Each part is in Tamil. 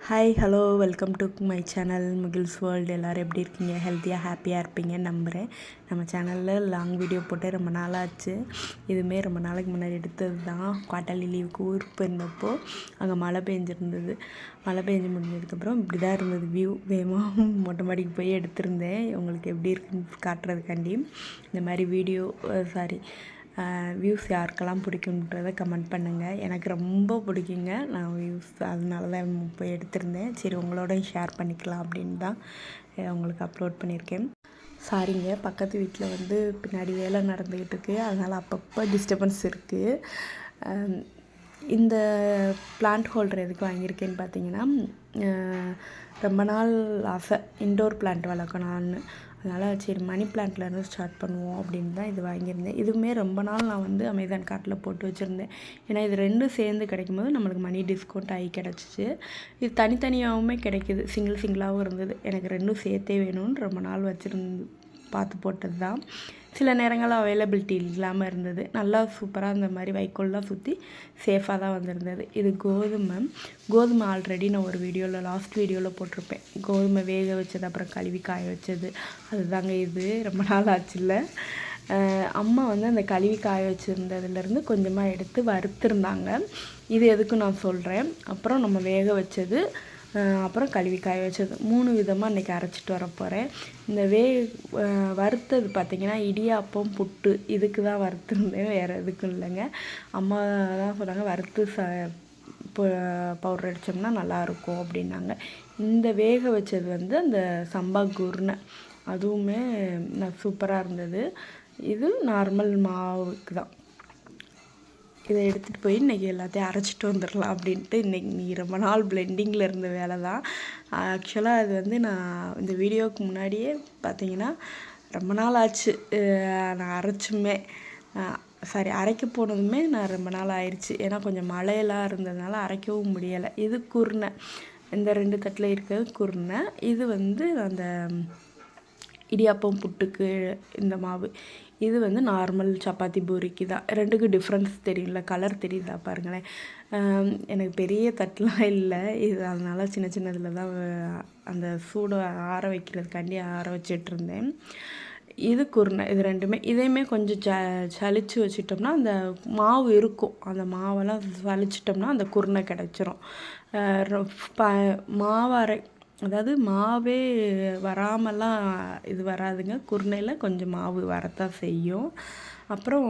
Hi hello welcome to my channel Mukil's world. எல்லோரும் எப்படி இருக்கீங்க? ஹெல்த்தியாக ஹாப்பியாக இருப்பீங்கன்னு நம்புகிறேன். நம்ம சேனலில் லாங் வீடியோ போட்டு ரொம்ப நாளாச்சு. இதுவுமே ரொம்ப நாளைக்கு முன்னாடி எடுத்தது தான். குவார்ட்டர்லி லீவுக்கு ஊருக்கு போயிருந்தப்போ அங்கே மழை பெஞ்சிருந்தது. மழை பெஞ்சு முடிஞ்சதுக்கப்புறம் இப்படி தான் இருந்தது வியூ. வேகமாக மொட்டை மாடிக்கு போய் எடுத்திருந்தேன். உங்களுக்கு எப்படி இருக்குன்னு காட்டுறதுக்காண்டி. இந்த மாதிரி வீடியோ வியூஸ் யாருக்கெல்லாம் பிடிக்குன்றதை கமெண்ட் பண்ணுங்கள். எனக்கு ரொம்ப பிடிக்குங்க. நான் வியூஸ் அதனால தான் போய் எடுத்திருந்தேன். சரி உங்களோடையும் ஷேர் பண்ணிக்கலாம் அப்படின்னு தான் உங்களுக்கு அப்லோட் பண்ணியிருக்கேன். சாரிங்க, பக்கத்து வீட்டில் பின்னாடி வேலை நடந்துக்கிட்டு இருக்குது. அதனால் அப்பப்போ டிஸ்டர்பன்ஸ் இருக்குது. இந்த பிளான்ட் ஹோல்டர் எதுக்கு வாங்கியிருக்கேன்னு பார்த்தீங்கன்னா, ரொம்ப நாள் ஆசை இன்டோர் பிளான்ட் வளர்க்கணும்னு. அதனால் சரி மணி பிளான்ட்லேருந்து ஸ்டார்ட் பண்ணுவோம் அப்படின்னு தான் இது வாங்கியிருந்தேன். இதுவுமே ரொம்ப நாள் நான் அமேசான் கார்ட்டில் போட்டு வச்சுருந்தேன். ஏன்னா இது ரெண்டும் சேர்ந்து கிடைக்கும்போது நம்மளுக்கு மணி டிஸ்கவுண்ட் ஆகி கிடச்சிச்சு. இது தனித்தனியாகவுமே கிடைக்கிது, சிங்கிளாகவும் இருந்தது. எனக்கு ரெண்டும் சேர்த்தே வேணும்னு ரொம்ப நாள் பார்த்து போட்டது தான். சில நேரங்களில் அவைலபிலிட்டி இல்லாமல் இருந்தது. நல்லா சூப்பராக இந்த மாதிரி வைக்கோல்லாம் சுற்றி சேஃபாக தான் வந்திருந்தது. இது கோதுமை ஆல்ரெடி நான் ஒரு லாஸ்ட் வீடியோவில் போட்டிருப்பேன். கோதுமை வேக வச்சது, அப்புறம் கழுவி காய வச்சது. அதுதாங்க இது. ரொம்ப நாள் ஆச்சுல்ல. அம்மா அந்த கழுவி காய வச்சுருந்ததுலேருந்து கொஞ்சமாக எடுத்து வறுத்துருந்தாங்க. இது எதுக்கும் நான் சொல்கிறேன். அப்புறம் நம்ம வேக வச்சது, அப்புறம் கழுவி காய வச்சது, 3 விதமாக இன்றைக்கி அரைச்சிட்டு வர போகிறேன். இந்த வறுத்தது பார்த்திங்கன்னா இடியாப்பம் புட்டு இதுக்கு தான் வறுத்துருந்தேன், வேறு எதுக்கும் இல்லைங்க. அம்மா தான் சொன்னாங்க வறுத்து பவுடர் அடித்தோம்னா நல்லாயிருக்கும் அப்படின்னாங்க. இந்த வேக வச்சது அந்த சம்பா குருணை, அதுவுமே சூப்பராக இருந்தது. இது நார்மல் மாவுக்கு தான். இதை எடுத்துகிட்டு போய் இன்றைக்கி எல்லாத்தையும் அரைச்சிட்டு வந்துடலாம் அப்படின்ட்டு இன்றைக்கி ரொம்ப நாள் பிளெண்டிங்கில் இருந்த வேலை தான். ஆக்சுவலாக அது நான் இந்த வீடியோவுக்கு முன்னாடியே பார்த்திங்கன்னா ரொம்ப நாள் ஆச்சு நான் அரைக்க போனதுமே நான் ரொம்ப நாள் ஆயிடுச்சு. ஏன்னா கொஞ்சம் மழையெல்லாம் இருந்ததுனால அரைக்கவும் முடியலை. இது குருணை, இந்த 2 தட்டில் இருக்கிறது குருணை. இது அந்த இடியாப்பம் புட்டுக்கு இந்த மாவு. இது நார்மல் சப்பாத்தி பூரிக்கு தான். ரெண்டுக்கும் டிஃப்ரென்ஸ் தெரியும்ல, கலர் தெரியுதா பாருங்களேன். எனக்கு பெரிய தட்டெலாம் இல்லை இது, அதனால் சின்னதில் தான் அந்த சூடு ஆற வைக்கிறதுக்காண்டி ஆற வச்சிட்ருந்தேன். இது குருணை. இது ரெண்டுமே இதையுமே கொஞ்சம் சலிச்சு வச்சிட்டோம்னா அந்த மாவு இருக்கும். அந்த மாவெல்லாம் சலிச்சிட்டோம்னா அந்த குருணை கிடச்சிரும். அதாவது மாவே வராமலாம் இது வராதுங்க. குருணையில் கொஞ்சம் மாவு வரத்தான் செய்யும். அப்புறம்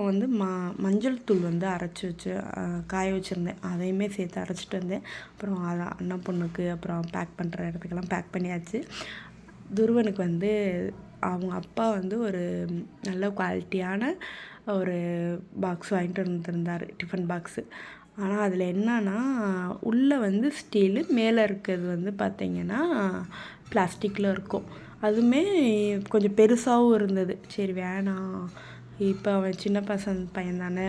மஞ்சள் தூள் அரைச்சி வச்சு காய வச்சுருந்தேன். அதையுமே சேர்த்து அரைச்சிட்டு வந்தேன். அப்புறம் அதை அண்ணன் பொண்ணுக்கு அப்புறம் பேக் பண்ணுற இடத்துக்கெல்லாம் பேக் பண்ணியாச்சு. துருவனுக்கு அவங்க அப்பா ஒரு நல்ல குவாலிட்டியான ஒரு பாக்ஸ் வாங்கிட்டு வந்துருந்தார், டிஃபன் பாக்ஸு. ஆனால் அதில் என்னன்னா உள்ளே ஸ்டீலு, மேலே இருக்கிறது பார்த்திங்கன்னா பிளாஸ்டிக்கில் இருக்கும். அதுவுமே கொஞ்சம் பெருசாகவும் இருந்தது. சரி வேணாம், இப்போ அவன் சின்ன பையன் தானே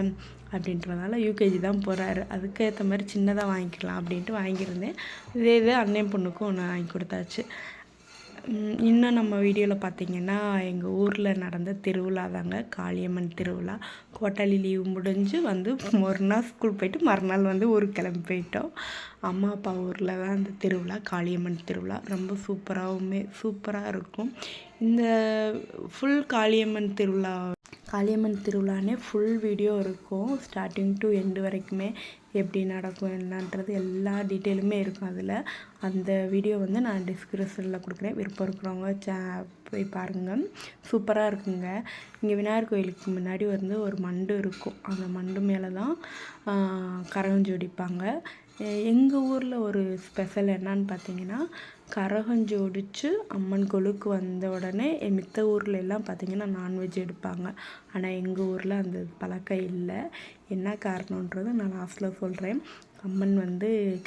அப்படின்றதுனால யூகேஜி தான் போகிறாரு, அதுக்கேற்ற மாதிரி சின்னதாக வாங்கிக்கலாம் அப்படின்ட்டு வாங்கியிருந்தேன். இதே அண்ணன் பொண்ணுக்கும் ஒன்று வாங்கி கொடுத்தாச்சு. இன்னும் நம்ம வீடியோவில் பார்த்திங்கன்னா எங்கள் ஊரில் நடந்த திருவிழா தாங்க, காளியம்மன் திருவிழா. குவார்ட்டர்லி லீவ் முடிஞ்சு ஒரு நாள் ஸ்கூல் போயிட்டு மறுநாள் ஊருக்கு கிளம்பி போயிட்டோம். அம்மா அப்பா ஊரில் தான் அந்த திருவிழா, காளியம்மன் திருவிழா. ரொம்ப சூப்பராக இருக்கும். இந்த ஃபுல் காளியம்மன் திருவிழானே ஃபுல் வீடியோ இருக்கும். ஸ்டார்டிங் டு எண்டு வரைக்குமே எப்படி நடக்கும் என்னன்றது எல்லா டீட்டெயிலுமே இருக்கும் அதில். அந்த வீடியோ நான் டிஸ்கிரிப்ஷனில் கொடுக்குறேன். விருப்பம் இருக்கிறவங்க போய் பாருங்கள், சூப்பராக இருக்குங்க. இங்கே விநாயகர் கோயிலுக்கு முன்னாடி ஒரு மண்டு இருக்கும். அந்த மண்டு மேலே தான் கரகம் ஜோடிப்பாங்க. எங்கள் ஊரில் ஒரு ஸ்பெஷல் என்னன்னு பார்த்தீங்கன்னா, கரகம் ஜோடித்து அம்மன் கொலுக்கு வந்த உடனே மித்த ஊரில் எல்லாம் பார்த்திங்கன்னா நான்வெஜ் எடுப்பாங்க. ஆனால் எங்கள் ஊரில் அந்த பழக்கம் இல்லை. என்ன காரணன்றது நான் லாஸ்ட்டில் சொல்கிறேன். அம்மன்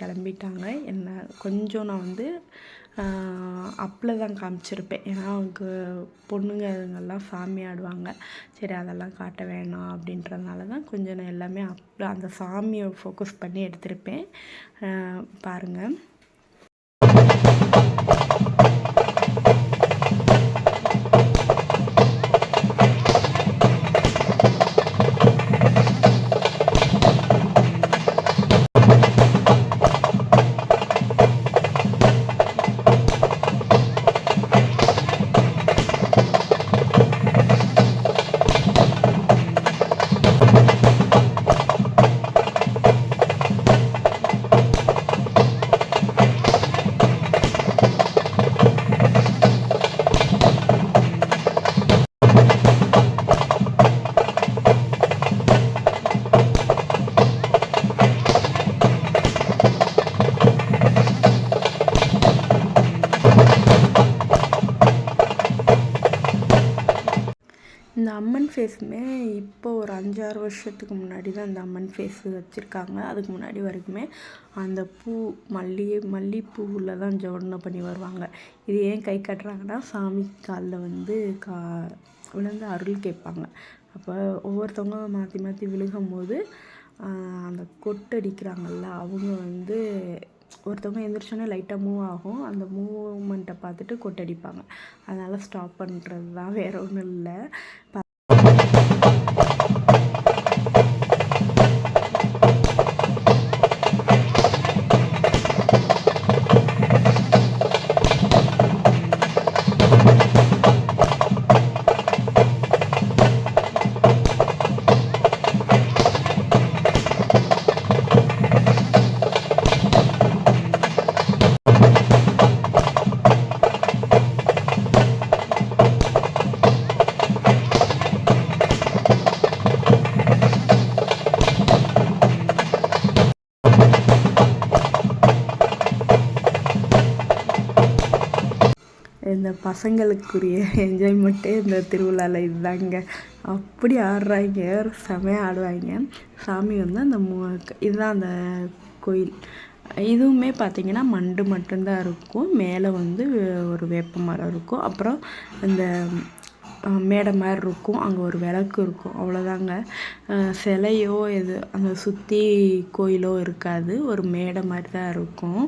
கிளம்பிட்டாங்க. என்ன கொஞ்சம் நான் அப்பில் தான் காமிச்சிருப்பேன். ஏன்னா அவங்க பொண்ணுங்க அதுங்கெல்லாம் சாமி ஆடுவாங்க. சரி அதெல்லாம் காட்ட வேணாம் அப்படின்றதுனால தான் கொஞ்சம் நான் எல்லாமே அந்த சாமியை ஃபோக்கஸ் பண்ணி எடுத்திருப்பேன். பாருங்கள். அம்மன் ஃபேஸுமே இப்போ ஒரு 5-6 வருஷத்துக்கு முன்னாடி தான் அந்த அம்மன் ஃபேஸு வச்சுருக்காங்க. அதுக்கு முன்னாடி வரைக்குமே அந்த பூ மல்லிப்பூவில் தான் ஜோடனை பண்ணி வருவாங்க. இது ஏன் கை கட்டுறாங்கன்னா, சாமி காலில் வந்து விழுந்து அருள் கேட்பாங்க. அப்போ ஒவ்வொருத்தவங்க மாற்றி மாற்றி விழுகும்போது அந்த கொட்டடிக்கிறாங்கல்ல, அவங்க வந்து ஒருத்தவங்க எந்திரிச்சோன்னே லைட்டாக மூவ் ஆகும். அந்த மூவ்மெண்ட்டை பார்த்துட்டு கொட்டடிப்பாங்க. அதனால் ஸ்டாப் பண்ணுறது தான், வேறு ஒன்றும் இல்லை. இந்த பசங்களுக்குரிய என்ஜாய்மெண்ட்டே இந்த திருவிழாவில் இதுதாங்க. அப்படி ஆடுறாங்க, செமையாக ஆடுவாங்க. சாமி வந்து அந்த இதுதான் அந்த கோயில். இதுவுமே பார்த்திங்கன்னா மண்டு மட்டும்தான் இருக்கும். மேலே வந்து ஒரு வேப்ப மரம் இருக்கும். அப்புறம் இந்த மேடை மாதிரி இருக்கும். அங்கே ஒரு விளக்கு இருக்கும், அவ்வளோதாங்க. சிலையோ அங்கே சுற்றி கோயிலோ இருக்காது. ஒரு மேடை மாதிரி தான் இருக்கும்.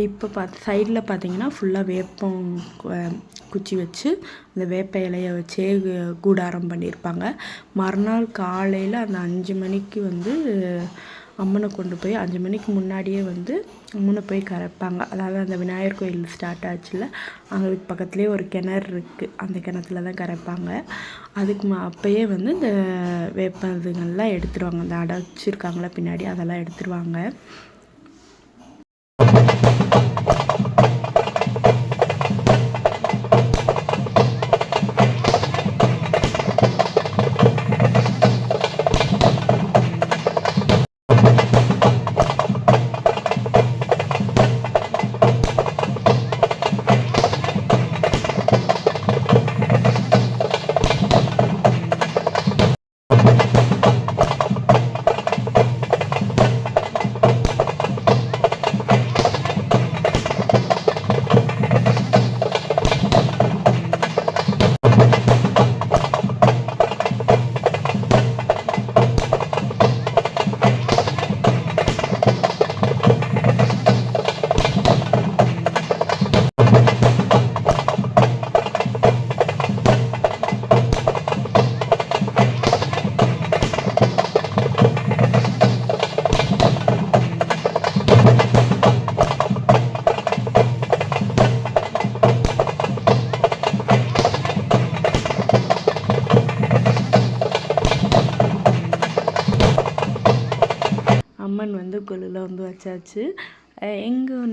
இப்போ சைடில் பார்த்திங்கன்னா ஃபுல்லாக வேப்பம் குச்சி வச்சு அந்த வேப்ப இலையை வச்சே கூடாரம் பண்ணியிருப்பாங்க. மறுநாள் காலையில் அந்த 5 மணிக்கு வந்து அம்மனை கொண்டு போய் 5 மணிக்கு முன்னாடியே வந்து அம்மனை போய் கரைப்பாங்க. அதாவது அந்த விநாயகர் கோயில் ஸ்டார்ட் ஆச்சுல, அவங்களுக்கு பக்கத்துலேயே ஒரு கிணறு இருக்குது. அந்த கிணத்துல தான் கரைப்பாங்க. அதுக்கு அப்போயே வந்து இந்த வேப்ப இதுங்கள்லாம் எடுத்துருவாங்க. அந்த அடைச்சிருக்காங்களா பின்னாடி, அதெல்லாம் எடுத்துருவாங்க. அம்மன் வந்து கொலுவில் வந்து வச்சாச்சு.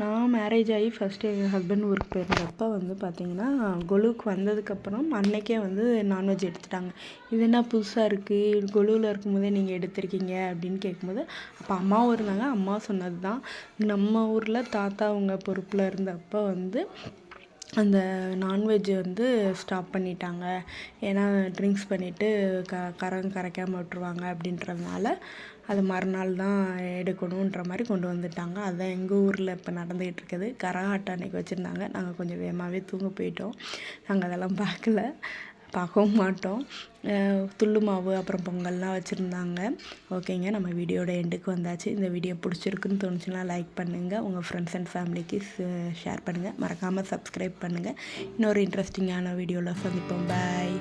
நான் மேரேஜ் ஆகி ஃபஸ்ட்டு எங்கள் ஹஸ்பண்ட் ஊருக்கு போயிருந்தப்போ வந்து பார்த்திங்கன்னா, கொலுவுக்கு வந்ததுக்கப்புறம் அன்னைக்கே வந்து நான்வெஜ் எடுத்துட்டாங்க. இது என்ன புதுசாக இருக்குது, கொலுவில் இருக்கும்போதே நீங்கள் எடுத்திருக்கீங்க அப்படின்னு கேட்கும்போது, அப்போ அம்மாவும் இருந்தாங்க. அம்மா சொன்னது தான், நம்ம ஊரில் தாத்தா அவங்க பொறுப்பில் இருந்தப்போ வந்து அந்த நான்வெஜ்ஜை வந்து ஸ்டாப் பண்ணிட்டாங்க. ஏன்னா ட்ரிங்க்ஸ் பண்ணிவிட்டு கரைக்காமல் விட்டுருவாங்க அப்படின்றதுனால அது மறுநாள் தான் எடுக்கணுன்ற மாதிரி கொண்டு வந்துட்டாங்க. அதுதான் எங்கள் ஊரில் இப்போ நடந்துக்கிட்டு இருக்குது. கரகாட்டம் அன்றைக்கி வச்சுருந்தாங்க. நாங்கள் கொஞ்சம் வேகமாகவே தூங்க போயிட்டோம். நாங்கள் அதெல்லாம் பார்க்கவும் மாட்டோம். துள்ளு மாவு அப்புறம் பொங்கல்லாம் வச்சுருந்தாங்க. ஓகேங்க, நம்ம வீடியோட எண்டுக்கு வந்தாச்சு. இந்த வீடியோ பிடிச்சிருக்குன்னு தோணுச்சுன்னா லைக் பண்ணுங்கள், உங்கள் ஃப்ரெண்ட்ஸ் அண்ட் ஃபேமிலிக்கு ஷேர் பண்ணுங்கள், மறக்காமல் சப்ஸ்கிரைப் பண்ணுங்கள். இன்னொரு இன்ட்ரெஸ்டிங்கான வீடியோவில் சந்திப்போம். பாய்.